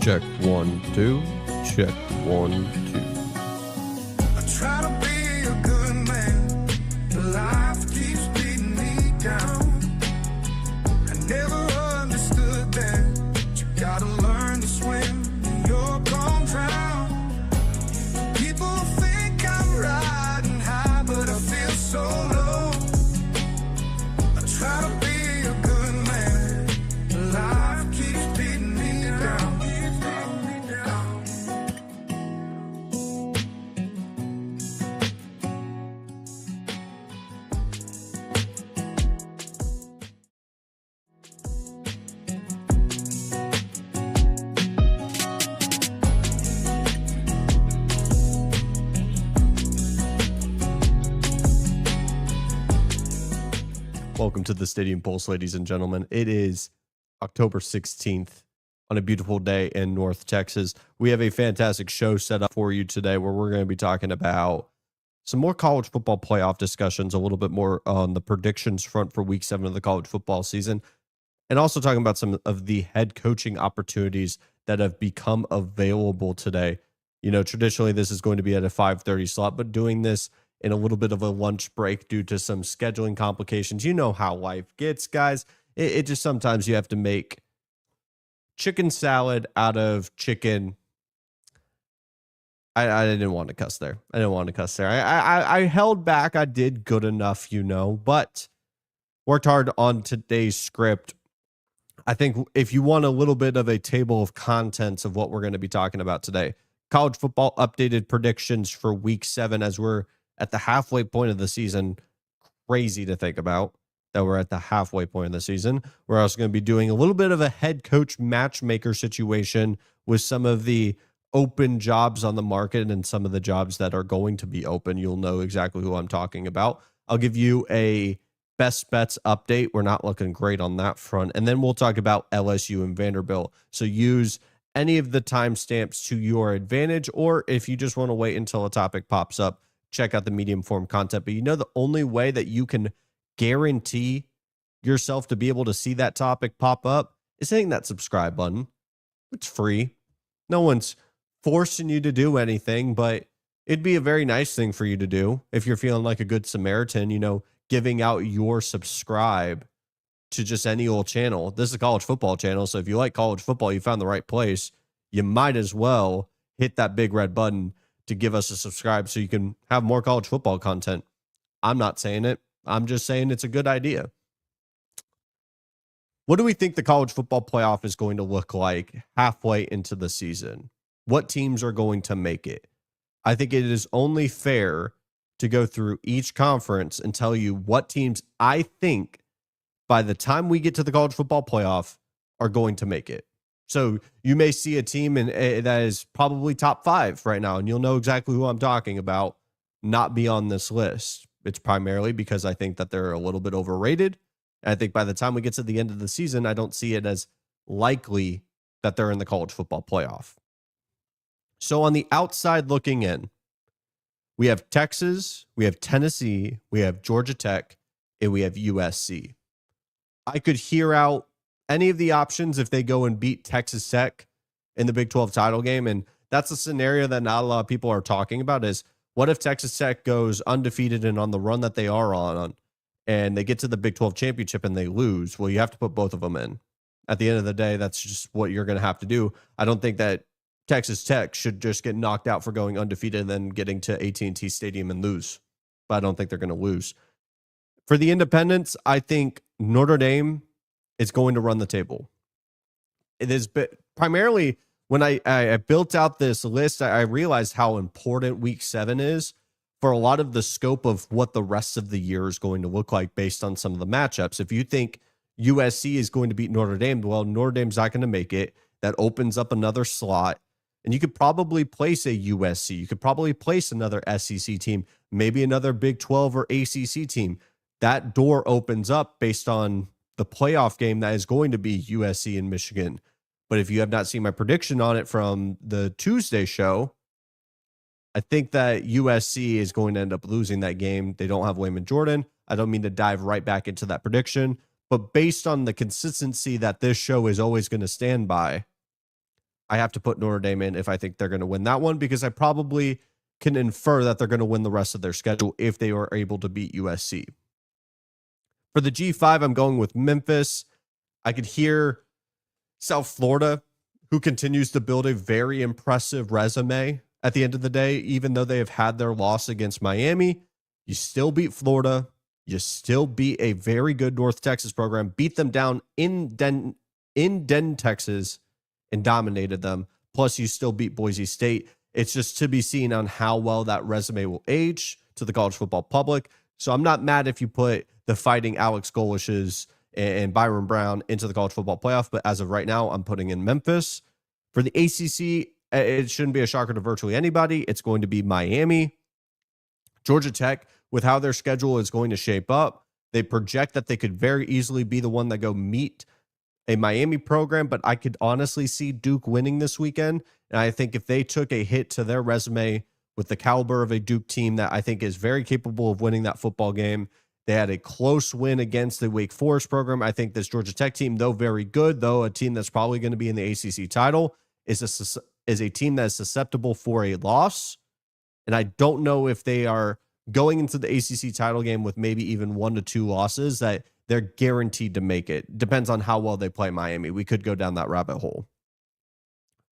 Check 1, 2. Check 1, 2. I try to be a good man, but life keeps beating me down. I never understood that you gotta learn to swim and you're gonna drown. People think I'm riding high, but I feel so low. I try to be a good man, but life keeps beating me down. Welcome to the Stadium Pulse, ladies and gentlemen. It is October 16th on a beautiful day in North Texas. We have a fantastic show set up for you today where we're going to be talking about some more college football playoff discussions, a little bit more on the predictions front for week 7 of the college football season, and also talking about some of the head coaching opportunities that have become available today. You know, traditionally this is going to be at a 5:30 slot, but doing this in a little bit of a lunch break due to some scheduling complications. You know how life gets, guys. It just sometimes you have to make chicken salad out of chicken. I didn't want to cuss there. I held back. I did good enough, you know, but worked hard on today's script. I think if you want a little bit of a table of contents of what we're going to be talking about today, college football updated predictions for week 7 as we're at the halfway point of the season. Crazy to think about that we're at the halfway point of the season. We're also going to be doing a little bit of a head coach matchmaker situation with some of the open jobs on the market and some of the jobs that are going to be open. You'll know exactly who I'm talking about. I'll give you a best bets update. We're not looking great on that front. And then we'll talk about LSU and Vanderbilt. So use any of the timestamps to your advantage, or if you just want to wait until a topic pops up, check out the medium form content. But you know, the only way that you can guarantee yourself to be able to see that topic pop up is hitting that subscribe button. It's free. No one's forcing you to do anything, but it'd be a very nice thing for you to do if you're feeling like a good Samaritan, you know, giving out your subscribe to just any old channel. This is a college football channel, so if you like college football, you found the right place. You might as well hit that big red button to give us a subscribe so you can have more college football content. I'm not saying it. I'm just saying it's a good idea. What do we think the college football playoff is going to look like halfway into the season? What teams are going to make it? I think it is only fair to go through each conference and tell you what teams I think by the time we get to the college football playoff are going to make it. So you may see a team that is probably top 5 right now, and you'll know exactly who I'm talking about, not be on this list. It's primarily because I think that they're a little bit overrated. I think by the time we get to the end of the season, I don't see it as likely that they're in the college football playoff. So on the outside looking in, we have Texas, we have Tennessee, we have Georgia Tech, and we have USC. I could hear out any of the options if they go and beat Texas Tech in the Big 12 title game. And that's a scenario that not a lot of people are talking about is, what if Texas Tech goes undefeated and on the run that they are on and they get to the Big 12 championship and they lose? Well, you have to put both of them in. At the end of the day, that's just what you're going to have to do. I don't think that Texas Tech should just get knocked out for going undefeated and then getting to AT&T Stadium and lose. But I don't think they're going to lose. For the independents, I think Notre Dame is going to run the table. It is primarily when I built out this list, I realized how important week 7 is for a lot of the scope of what the rest of the year is going to look like based on some of the matchups. If you think USC is going to beat Notre Dame, well, Notre Dame's not going to make it. That opens up another slot. And you could probably place a USC. You could probably place another SEC team, maybe another Big 12 or ACC team. That door opens up based on the playoff game that is going to be USC and Michigan. But if you have not seen my prediction on it from the Tuesday show, I think that USC is going to end up losing that game. They don't have Wayman Jordan. I don't mean to dive right back into that prediction, but based on the consistency that this show is always going to stand by, I have to put Notre Dame in if I think they're going to win that one, because I probably can infer that they're going to win the rest of their schedule if they are able to beat USC. For the G5, I'm going with Memphis. I could hear South Florida, who continues to build a very impressive resume at the end of the day. Even though they have had their loss against Miami, you still beat Florida. You still beat a very good North Texas program, beat them down in Denton, Texas, and dominated them. Plus, you still beat Boise State. It's just to be seen on how well that resume will age to the college football public. So I'm not mad if you put the Fighting Alex Golishes and Byron Brown into the college football playoff, but as of right now, I'm putting in Memphis. For the ACC, it shouldn't be a shocker to virtually anybody. It's going to be Miami. Georgia Tech, with how their schedule is going to shape up, they project that they could very easily be the one that go meet a Miami program, but I could honestly see Duke winning this weekend. And I think if they took a hit to their resume with the caliber of a Duke team that I think is very capable of winning that football game, they had a close win against the Wake Forest program. I think this Georgia Tech team, though very good, though a team that's probably going to be in the ACC title, is a team that is susceptible for a loss. And I don't know if they are going into the ACC title game with maybe even 1 to 2 losses that they're guaranteed to make it. Depends on how well they play Miami. We could go down that rabbit hole.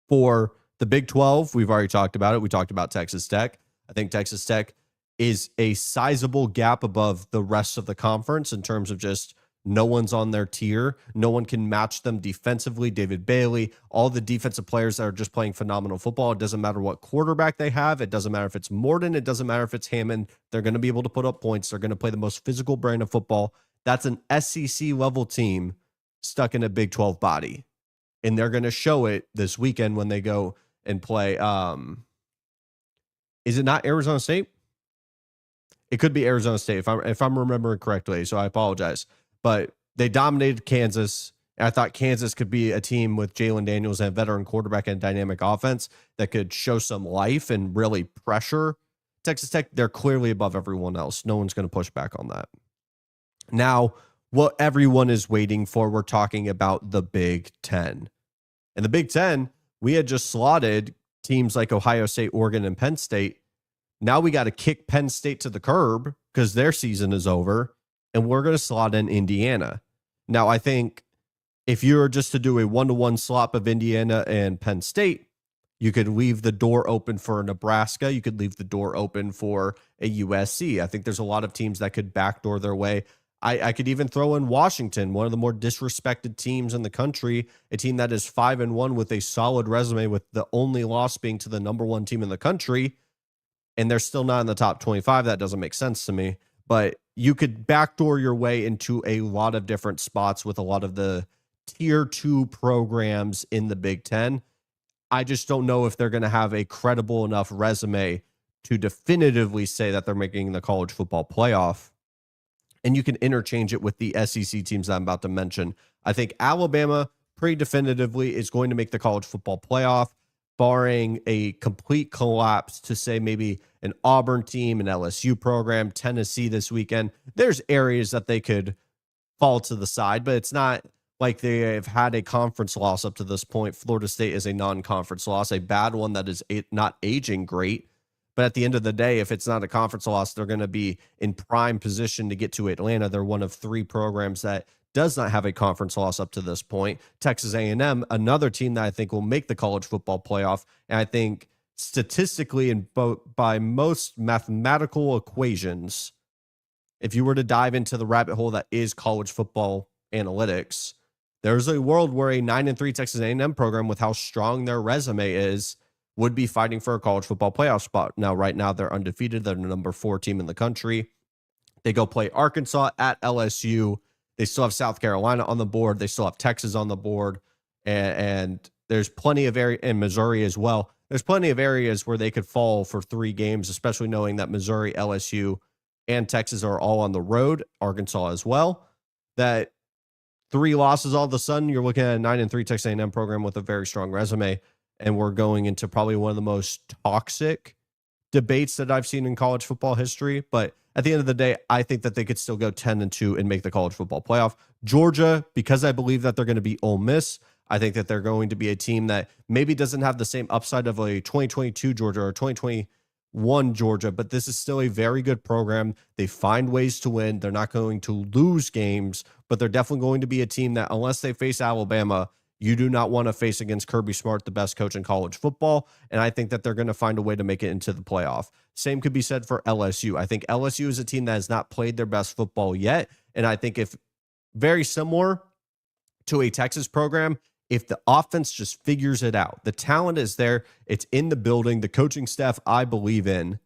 For the Big 12, we've already talked about it. We talked about Texas Tech. I think Texas Tech is a sizable gap above the rest of the conference in terms of just no one's on their tier. No one can match them defensively. David Bailey, all the defensive players that are just playing phenomenal football. It doesn't matter what quarterback they have. It doesn't matter if it's Morton. It doesn't matter if it's Hammond. They're going to be able to put up points. They're going to play the most physical brand of football. That's an SEC level team stuck in a Big 12 body. And they're going to show it this weekend when they go and play. Is it not Arizona State? It could be Arizona State if I'm remembering correctly. So I apologize. But they dominated Kansas. And I thought Kansas could be a team with Jalen Daniels and a veteran quarterback and dynamic offense that could show some life and really pressure Texas Tech. They're clearly above everyone else. No one's going to push back on that. Now, what everyone is waiting for, we're talking about the Big Ten. And the Big Ten, we had just slotted teams like Ohio State, Oregon, and Penn State. Now we got to kick Penn State to the curb because their season is over, and we're going to slot in Indiana. Now, I think if you were just to do a 1-to-1 slop of Indiana and Penn State, you could leave the door open for Nebraska. You could leave the door open for a USC. I think there's a lot of teams that could backdoor their way. I could even throw in Washington, one of the more disrespected teams in the country, a team that is 5-1 with a solid resume, with the only loss being to the number 1 team in the country. And they're still not in the top 25. That doesn't make sense to me. But you could backdoor your way into a lot of different spots with a lot of the tier 2 programs in the Big Ten. I just don't know if they're going to have a credible enough resume to definitively say that they're making the college football playoff. And you can interchange it with the SEC teams that I'm about to mention. I think Alabama pretty definitively is going to make the college football playoff, barring a complete collapse to say maybe an Auburn team, an LSU program, Tennessee this weekend. There's areas that they could fall to the side, but it's not like they have had a conference loss up to this point. Florida State is a non-conference loss, a bad one that is not aging great. But at the end of the day, if it's not a conference loss, they're going to be in prime position to get to Atlanta. They're one of 3 programs that does not have a conference loss up to this point. Texas A&M, another team that I think will make the college football playoff. And I think statistically and by most mathematical equations, if you were to dive into the rabbit hole that is college football analytics, there's a world where a 9-3 Texas A&M program, with how strong their resume is, would be fighting for a college football playoff spot. Now, right now, they're undefeated. They're the number 4 team in the country. They go play Arkansas at LSU. They still have South Carolina on the board. They still have Texas on the board. And there's plenty of area in Missouri as well. There's plenty of areas where they could fall for 3 games, especially knowing that Missouri, LSU, and Texas are all on the road, Arkansas as well. That 3 losses all of a sudden, you're looking at a 9-3 Texas A&M program with a very strong resume. And we're going into probably one of the most toxic debates that I've seen in college football history. But at the end of the day, I think that they could still go 10-2 and make the college football playoff. Georgia, because I believe that they're going to be Ole Miss, I think that they're going to be a team that maybe doesn't have the same upside of a 2022 Georgia or 2021 Georgia, but this is still a very good program. They find ways to win. They're not going to lose games, but they're definitely going to be a team that, unless they face Alabama, you do not want to face against Kirby Smart, the best coach in college football. And I think that they're going to find a way to make it into the playoff. Same could be said for LSU. I think LSU is a team that has not played their best football yet. And I think if very similar to a Texas program, if the offense just figures it out, the talent is there, it's in the building, the coaching staff I believe in,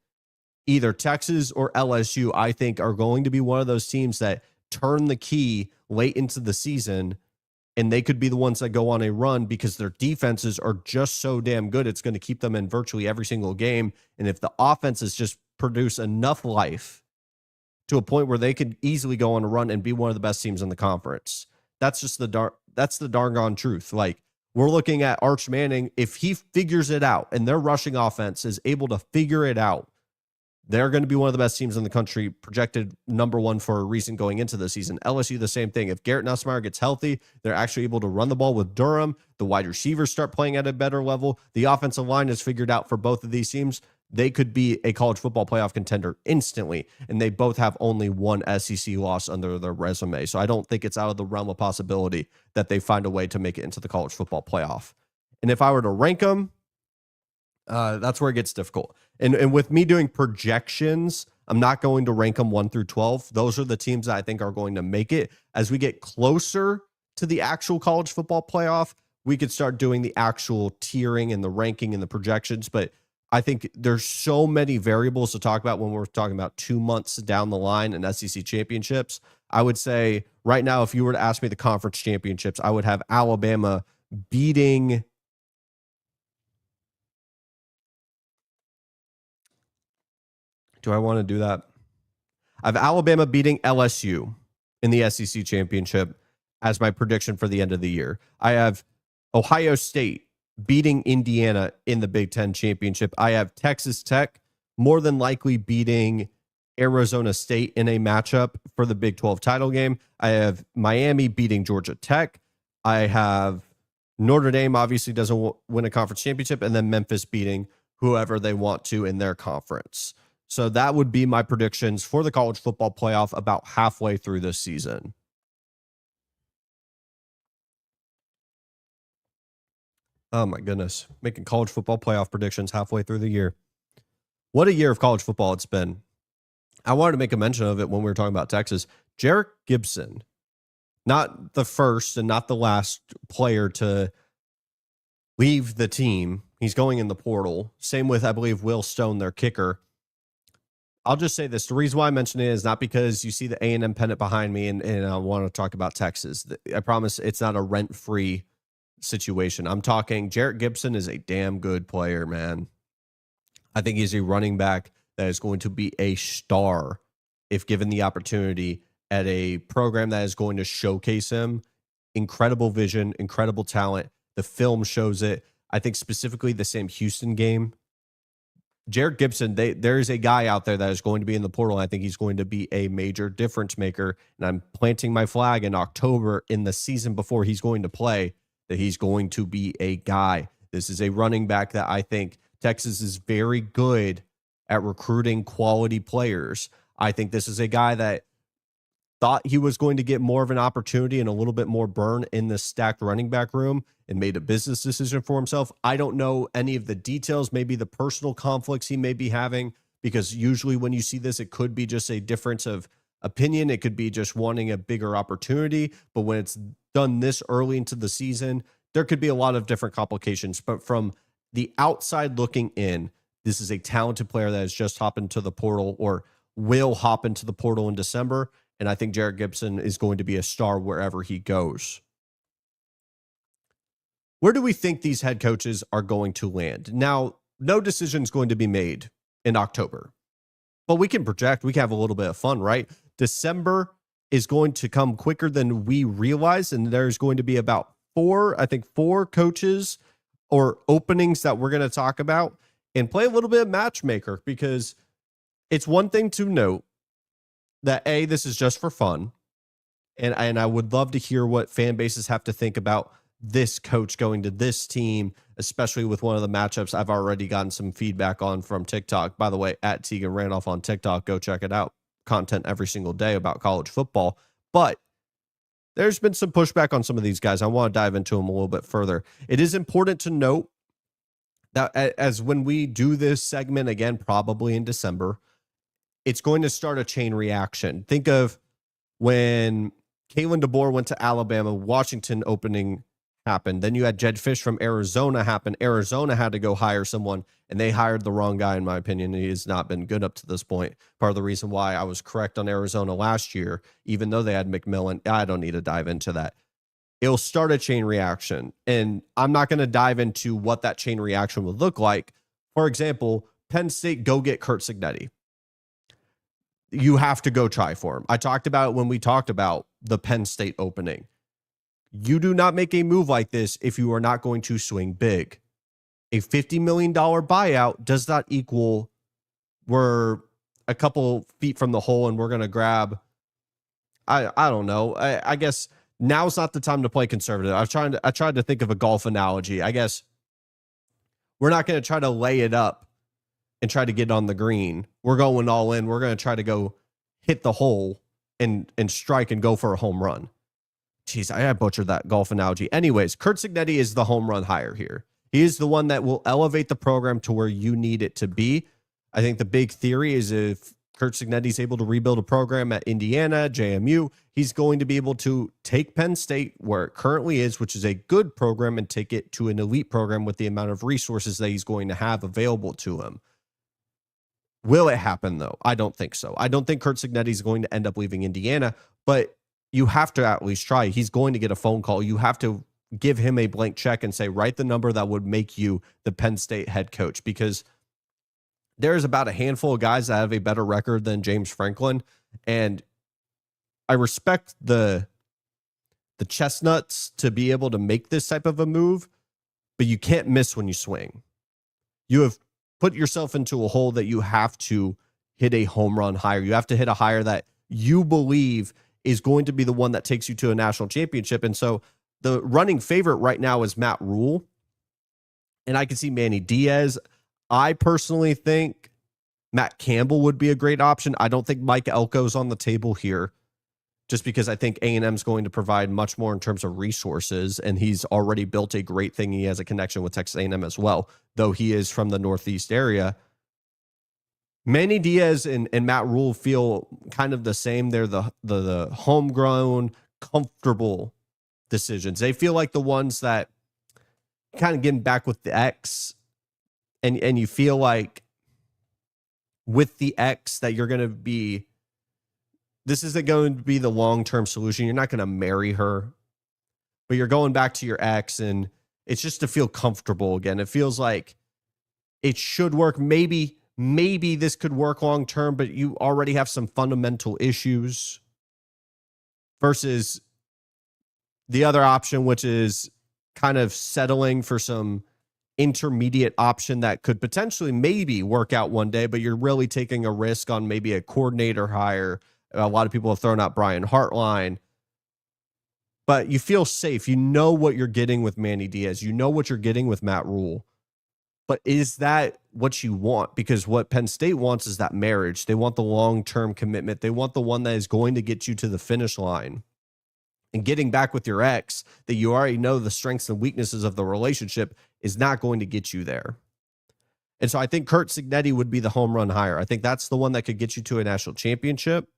either Texas or LSU, I think are going to be one of those teams that turn the key late into the season, and they could be the ones that go on a run because their defenses are just so damn good. It's going to keep them in virtually every single game. And if the offenses just produce enough life to a point where they could easily go on a run and be one of the best teams in the conference, that's just that's the darn gone truth. Like, we're looking at Arch Manning. If he figures it out and their rushing offense is able to figure it out, they're going to be one of the best teams in the country, projected number one for a reason going into the season. LSU, the same thing. If Garrett Nussmeier gets healthy, they're actually able to run the ball with Durham. The wide receivers start playing at a better level. The offensive line is figured out for both of these teams. They could be a college football playoff contender instantly, and they both have only one SEC loss under their resume. So I don't think it's out of the realm of possibility that they find a way to make it into the college football playoff. And if I were to rank them, that's where it gets difficult. And with me doing projections, I'm not going to rank them 1 through 12. Those are the teams that I think are going to make it. As we get closer to the actual college football playoff, we could start doing the actual tiering and the ranking and the projections. But I think there's so many variables to talk about when we're talking about 2 months down the line in SEC championships. I would say right now, if you were to ask me the conference championships, I would have Alabama beating... Do I want to do that? I have Alabama beating LSU in the SEC championship as my prediction for the end of the year. I have Ohio State beating Indiana in the Big Ten championship. I have Texas Tech more than likely beating Arizona State in a matchup for the Big 12 title game. I have Miami beating Georgia Tech. I have Notre Dame obviously doesn't win a conference championship, and then Memphis beating whoever they want to in their conference. So that would be my predictions for the college football playoff about halfway through this season. Oh my goodness. Making college football playoff predictions halfway through the year. What a year of college football it's been. I wanted to make a mention of it when we were talking about Texas. Jarek Gibson, not the first and not the last player to leave the team. He's going in the portal. Same with, I believe, Will Stone, their kicker. I'll just say this. The reason why I mention it is not because you see the A&M pennant behind me and I want to talk about Texas. I promise it's not a rent-free situation. I'm talking Jarek Gibson is a damn good player, man. I think he's a running back that is going to be a star if given the opportunity at a program that is going to showcase him. Incredible vision, incredible talent. The film shows it. I think specifically the Sam Houston game, Jarek Gibson, there's a guy out there that is going to be in the portal. I think he's going to be a major difference maker. And I'm planting my flag in October in the season before he's going to play that he's going to be a guy. This is a running back that I think Texas is very good at recruiting quality players. I think this is a guy that thought he was going to get more of an opportunity and a little bit more burn in the stacked running back room and made a business decision for himself. I don't know any of the details, maybe the personal conflicts he may be having, because usually when you see this, it could be just a difference of opinion. It could be just wanting a bigger opportunity. But when it's done this early into the season, there could be a lot of different complications. But from the outside looking in, this is a talented player that has just hopped into the portal or will hop into the portal in December. And I think Jarek Gibson is going to be a star wherever he goes. Where do we think these head coaches are going to land? Now, no decision is going to be made in October, but we can project, we can have a little bit of fun, right? December is going to come quicker than we realize. And there's going to be about four coaches or openings that we're going to talk about and play a little bit of matchmaker, because it's one thing to note that this is just for fun. And I would love to hear what fan bases have to think about this coach going to this team, especially with one of the matchups I've already gotten some feedback on from TikTok. By the way, at Tegan Randolph on TikTok, go check it out. Content every single day about college football. But there's been some pushback on some of these guys. I want to dive into them a little bit further. It is important to note that as when we do this segment again, probably in December, it's going to start a chain reaction. Think of when Kalen DeBoer went to Alabama, Washington opening happened. Then you had Jed Fish from Arizona happen. Arizona had to go hire someone, and they hired the wrong guy, in my opinion. He has not been good up to this point. Part of the reason why I was correct on Arizona last year, even though they had McMillan, I don't need to dive into that. It'll start a chain reaction, and I'm not going to dive into what that chain reaction would look like. For example, Penn State, go get Curt Cignetti. You have to go try for him. I talked about it when we talked about the Penn State opening. You do not make a move like this if you are not going to swing big. A $50 million buyout does not equal we're a couple feet from the hole and we're going to grab, I don't know. I guess now's not the time to play conservative. I tried to think of a golf analogy. I guess we're not going to try to lay it up and try to get on the green. We're going all in. We're going to try to go hit the hole and strike and go for a home run. Jeez, I butchered that golf analogy. Anyways, Curt Cignetti is the home run hire here. He is the one that will elevate the program to where you need it to be. I think the big theory is if Curt Cignetti is able to rebuild a program at Indiana, JMU, he's going to be able to take Penn State where it currently is, which is a good program, and take it to an elite program with the amount of resources that he's going to have available to him. Will it happen, though? I don't think so. I don't think Curt Cignetti is going to end up leaving Indiana, but you have to at least try. He's going to get a phone call. You have to give him a blank check and say, write the number that would make you the Penn State head coach, because there's about a handful of guys that have a better record than James Franklin. And I respect the chestnuts to be able to make this type of a move, but you can't miss when you swing. You have put yourself into a hole that you have to hit a home run hire. You have to hit a hire that you believe is going to be the one that takes you to a national championship. And so the running favorite right now is Matt Rule. And I can see Manny Diaz. I personally think Matt Campbell would be a great option. I don't think Mike Elko's on the table here, just because I think A&M is going to provide much more in terms of resources, and he's already built a great thing. He has a connection with Texas A&M as well, though he is from the Northeast area. Manny Diaz and Matt Rule feel kind of the same. They're the homegrown, comfortable decisions. They feel like the ones that kind of getting back with the X, and you feel like with the X that you're going to be, this isn't going to be the long-term solution. You're not going to marry her, but you're going back to your ex, and it's just to feel comfortable again. It feels like it should work. Maybe this could work long-term, but you already have some fundamental issues versus the other option, which is kind of settling for some intermediate option that could potentially maybe work out one day, but you're really taking a risk on maybe a coordinator hire. A lot of people have thrown out Brian Hartline, but you feel safe. You know what you're getting with Manny Diaz. You know what you're getting with Matt Rule. But is that what you want? Because what Penn State wants is that marriage. They want the long-term commitment. They want the one that is going to get you to the finish line. And getting back with your ex that you already know the strengths and weaknesses of the relationship is not going to get you there. And so I think Curt Cignetti would be the home run hire. I think that's the one that could get you to a national championship.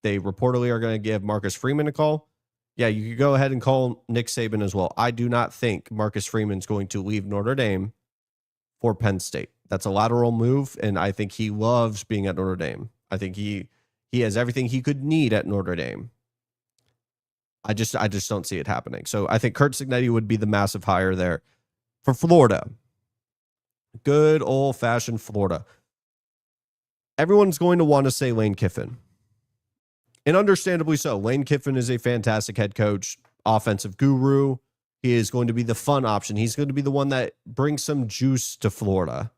They reportedly are going to give Marcus Freeman a call. Yeah, you could go ahead and call Nick Saban as well. I do not think Marcus Freeman's going to leave Notre Dame for Penn State. That's a lateral move, and I think he loves being at Notre Dame. I think he has everything he could need at Notre Dame. I just don't see it happening. So I think Curt Cignetti would be the massive hire there. For Florida, good old-fashioned Florida, everyone's going to want to say Lane Kiffin. And understandably so. Lane Kiffin is a fantastic head coach, offensive guru. He is going to be the fun option. He's going to be the one that brings some juice to Florida.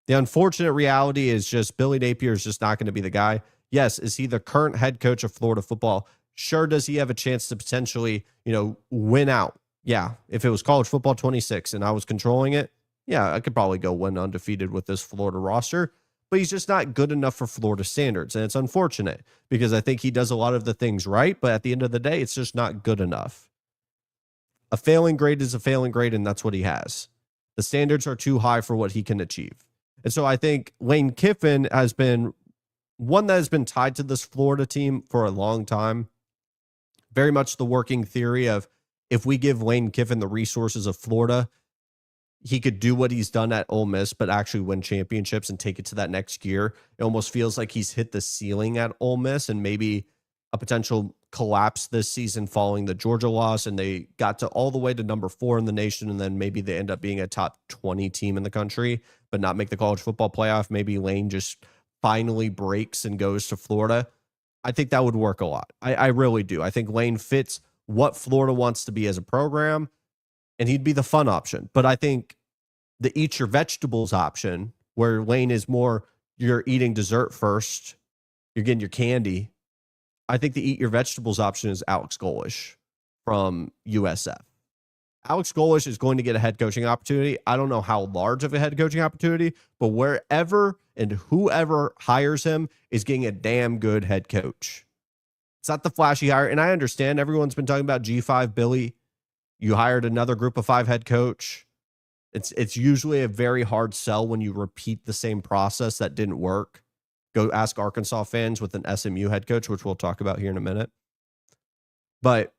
The unfortunate reality is just Billy Napier is just not going to be the guy. Yes, is he the current head coach of Florida football? Sure, does he have a chance to potentially, win out? Yeah, if it was college football 26 and I was controlling it, yeah, I could probably go win undefeated with this Florida roster, but he's just not good enough for Florida standards. And it's unfortunate because I think he does a lot of the things right, but at the end of the day, it's just not good enough. A failing grade is a failing grade, and that's what he has. The standards are too high for what he can achieve. And so I think Lane Kiffin has been one that has been tied to this Florida team for a long time. Very much the working theory of if we give Lane Kiffin the resources of Florida, he could do what he's done at Ole Miss, but actually win championships and take it to that next gear. It almost feels like he's hit the ceiling at Ole Miss and maybe a potential collapse this season following the Georgia loss. And they got to all the way to number 4 in the nation. And then maybe they end up being a top 20 team in the country, but not make the college football playoff. Maybe Lane just finally breaks and goes to Florida. I think that would work a lot. I really do. I think Lane fits what Florida wants to be as a program, and he'd be the fun option. But I think the eat your vegetables option, where Lane is more, you're eating dessert first, you're getting your candy. I think the eat your vegetables option is Alex Golish from USF. Alex Golish is going to get a head coaching opportunity. I don't know how large of a head coaching opportunity, but wherever and whoever hires him is getting a damn good head coach. It's not the flashy hire. And I understand everyone's been talking about G5 Billy. You hired another group of 5 head coach. It's usually a very hard sell when you repeat the same process that didn't work. Go ask Arkansas fans with an SMU head coach, which we'll talk about here in a minute. But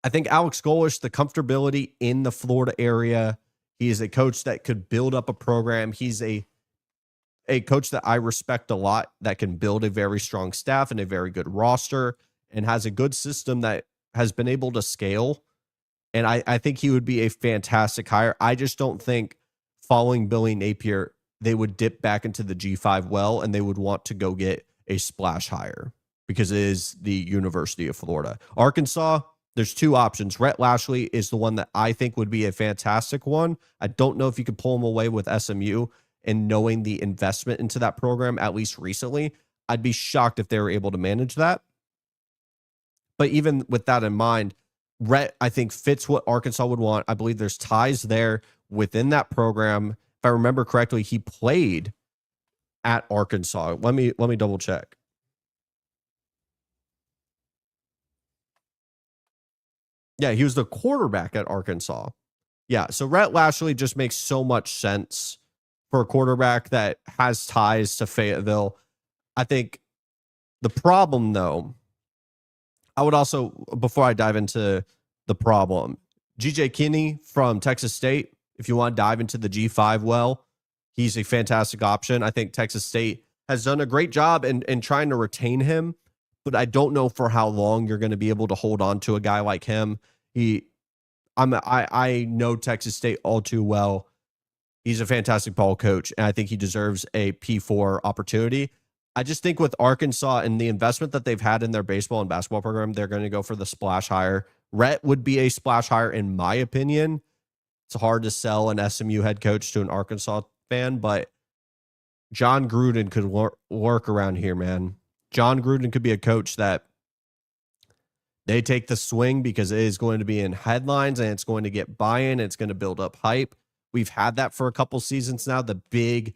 I think Alex Golish, the comfortability in the Florida area, he is a coach that could build up a program. He's a coach that I respect a lot, that can build a very strong staff and a very good roster and has a good system that has been able to scale. And I think he would be a fantastic hire. I just don't think following Billy Napier, they would dip back into the G5 well, and they would want to go get a splash hire because it is the University of Florida. Arkansas, there's 2 options. Rhett Lashley is the one that I think would be a fantastic one. I don't know if you could pull him away with SMU, and knowing the investment into that program, at least recently, I'd be shocked if they were able to manage that. But even with that in mind, Rhett, I think, fits what Arkansas would want. I believe there's ties there within that program. If I remember correctly, he played at Arkansas. Let me double check. Yeah, he was the quarterback at Arkansas. Yeah, so Rhett Lashley just makes so much sense for a quarterback that has ties to Fayetteville. I think the problem, though, I would also, before I dive into the problem, G.J. Kinney from Texas State, if you want to dive into the G5 well, he's a fantastic option. I think Texas State has done a great job in trying to retain him, but I don't know for how long you're going to be able to hold on to a guy like him. I know Texas State all too well. He's a fantastic ball coach, and I think he deserves a P4 opportunity. I just think with Arkansas and the investment that they've had in their baseball and basketball program, they're going to go for the splash hire. Rhett would be a splash hire, in my opinion. It's hard to sell an SMU head coach to an Arkansas fan, but John Gruden could work around here, man. John Gruden could be a coach that they take the swing because it is going to be in headlines and it's going to get buy-in. It's going to build up hype. We've had that for a couple seasons now. The big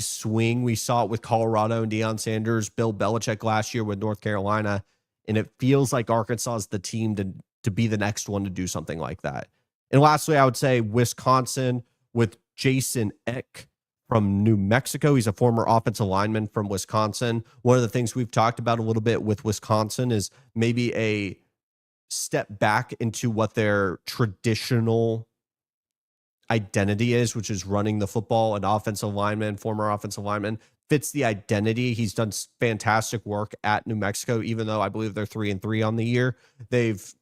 swing. We saw it with Colorado and Deion Sanders, Bill Belichick last year with North Carolina. And it feels like Arkansas is the team to be the next one to do something like that. And lastly, I would say Wisconsin with Jason Eck from New Mexico. He's a former offensive lineman from Wisconsin. One of the things we've talked about a little bit with Wisconsin is maybe a step back into what their traditional identity is, which is running the football. An offensive lineman, former offensive lineman, fits the identity. He's done fantastic work at New Mexico, even though I believe they're 3-3 on the year. They've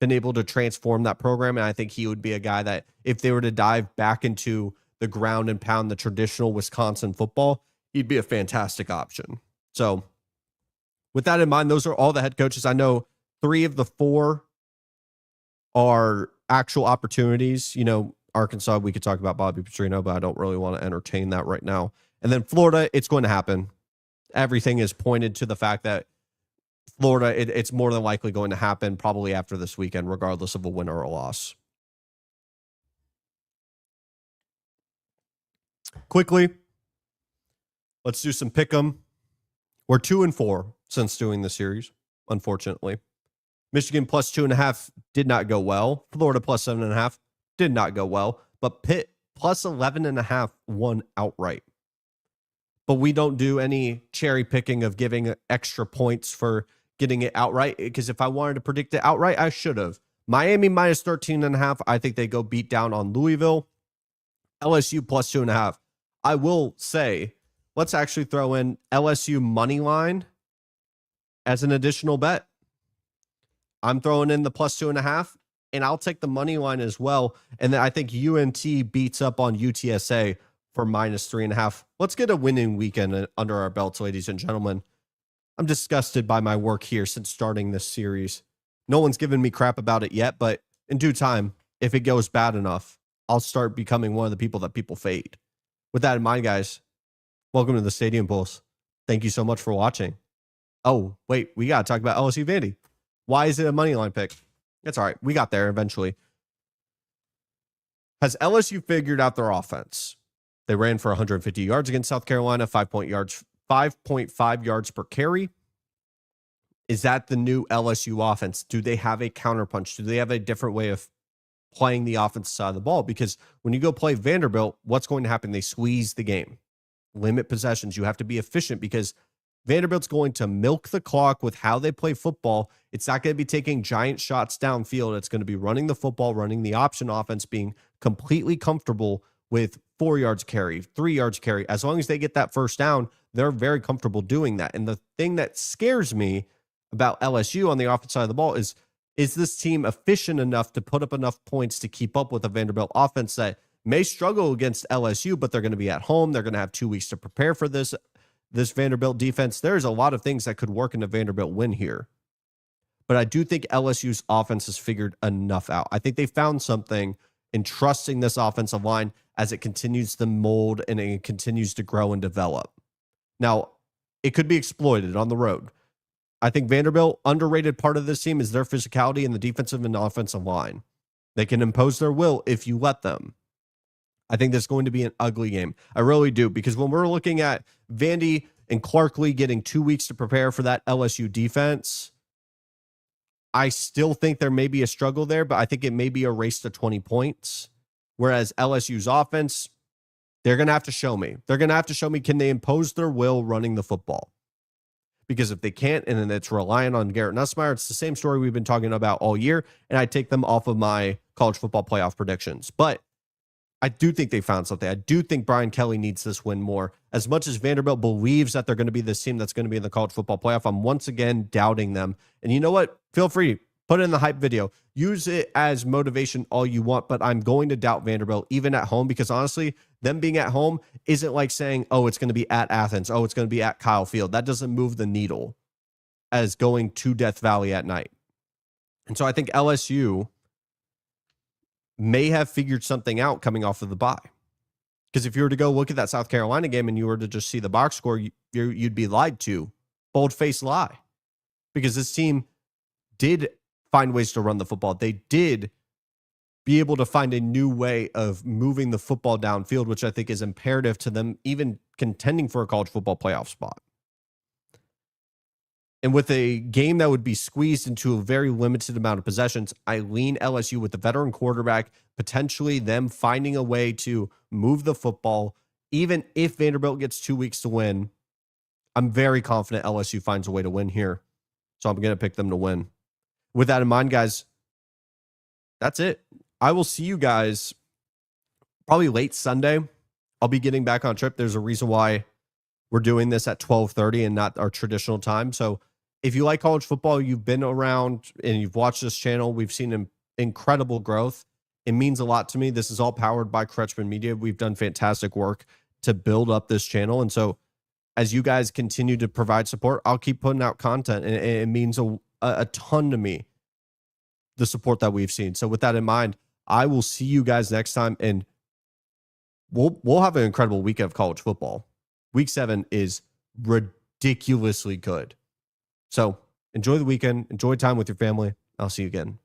been able to transform that program, and I think he would be a guy that if they were to dive back into the ground and pound the traditional Wisconsin football, he'd be a fantastic option. So with that in mind, those are all the head coaches. I know 3 of the 4 are actual opportunities. Arkansas, we could talk about Bobby Petrino, but I don't really want to entertain that right now. And then Florida, it's going to happen. Everything is pointed to the fact that Florida, it's more than likely going to happen probably after this weekend, regardless of a win or a loss. Quickly, let's do some pick 'em. We're 2-4 since doing the series, unfortunately. Michigan plus 2.5 did not go well. Florida plus 7.5 did not go well. But Pitt plus 11.5 won outright. But we don't do any cherry picking of giving extra points for getting it outright, because if I wanted to predict it outright, I should have. Miami minus 13.5. I think they go beat down on Louisville. LSU plus 2.5. I will say, let's actually throw in LSU money line as an additional bet. I'm throwing in the plus 2.5, and I'll take the money line as well. And then I think UNT beats up on UTSA for minus 3.5. Let's get a winning weekend under our belts, ladies and gentlemen. I'm disgusted by my work here since starting this series. No one's given me crap about it yet, but in due time, if it goes bad enough, I'll start becoming one of the people that people fade. With that in mind, guys, welcome to the Stadium Pulse. Thank you so much for watching. Oh, wait, we got to talk about LSU Vandy. Why is it a money line pick? It's all right. We got there eventually. Has LSU figured out their offense? They ran for 150 yards against South Carolina, 5.5 yards per carry. Is that the new LSU offense? Do they have a counterpunch? Do they have a different way of playing the offensive side of the ball? Because when you go play Vanderbilt, what's going to happen? They squeeze the game, limit possessions. You have to be efficient because Vanderbilt's going to milk the clock with how they play football. It's not going to be taking giant shots downfield. It's going to be running the football, running the option offense, being completely comfortable with 4 yards carry, 3 yards carry. As long as they get that first down, they're very comfortable doing that. And the thing that scares me about LSU on the offensive side of the ball is this team efficient enough to put up enough points to keep up with a Vanderbilt offense that may struggle against LSU, but they're going to be at home. They're going to have 2 weeks to prepare for this Vanderbilt defense. There's a lot of things that could work in a Vanderbilt win here. But I do think LSU's offense has figured enough out. I think they found something in trusting this offensive line as it continues to mold and it continues to grow and develop. Now, it could be exploited on the road. I think Vanderbilt, underrated part of this team is their physicality in the defensive and offensive line. They can impose their will if you let them. I think that's going to be an ugly game. I really do, because when we're looking at Vandy and Clarkley getting 2 weeks to prepare for that LSU defense, I still think there may be a struggle there, but I think it may be a race to 20 points. Whereas LSU's offense, they're going to have to show me. They're going to have to show me, can they impose their will running the football? Because if they can't, and then it's reliant on Garrett Nussmeier, it's the same story we've been talking about all year, and I take them off of my college football playoff predictions. But I do think they found something. I do think Brian Kelly needs this win more. As much as Vanderbilt believes that they're going to be this team that's going to be in the college football playoff, I'm once again doubting them. And you know what? Feel free, put it in the hype video. Use it as motivation all you want, but I'm going to doubt Vanderbilt even at home, because honestly, them being at home isn't like saying, oh, it's going to be at Athens. Oh, it's going to be at Kyle Field. That doesn't move the needle as going to Death Valley at night. And so I think LSU may have figured something out coming off of the bye. Because if you were to go look at that South Carolina game and you were to just see the box score, you'd be lied to. Bold-faced lie. Because this team did find ways to run the football. They did be able to find a new way of moving the football downfield, which I think is imperative to them even contending for a college football playoff spot. And with a game that would be squeezed into a very limited amount of possessions, I lean LSU with the veteran quarterback, potentially them finding a way to move the football. Even if Vanderbilt gets 2 weeks to win, I'm very confident LSU finds a way to win here. So I'm going to pick them to win. With that in mind, guys, that's it. I will see you guys probably late Sunday. I'll be getting back on trip. There's a reason why we're doing this at 12:30 and not our traditional time. So if you like college football, you've been around and you've watched this channel, we've seen incredible growth. It means a lot to me. This is all powered by Kretschmann Media. We've done fantastic work to build up this channel. And so as you guys continue to provide support, I'll keep putting out content. And it means a ton to me, the support that we've seen. So with that in mind, I will see you guys next time, and we'll have an incredible weekend of college football. Week 7 is ridiculously good. So enjoy the weekend, enjoy time with your family. I'll see you again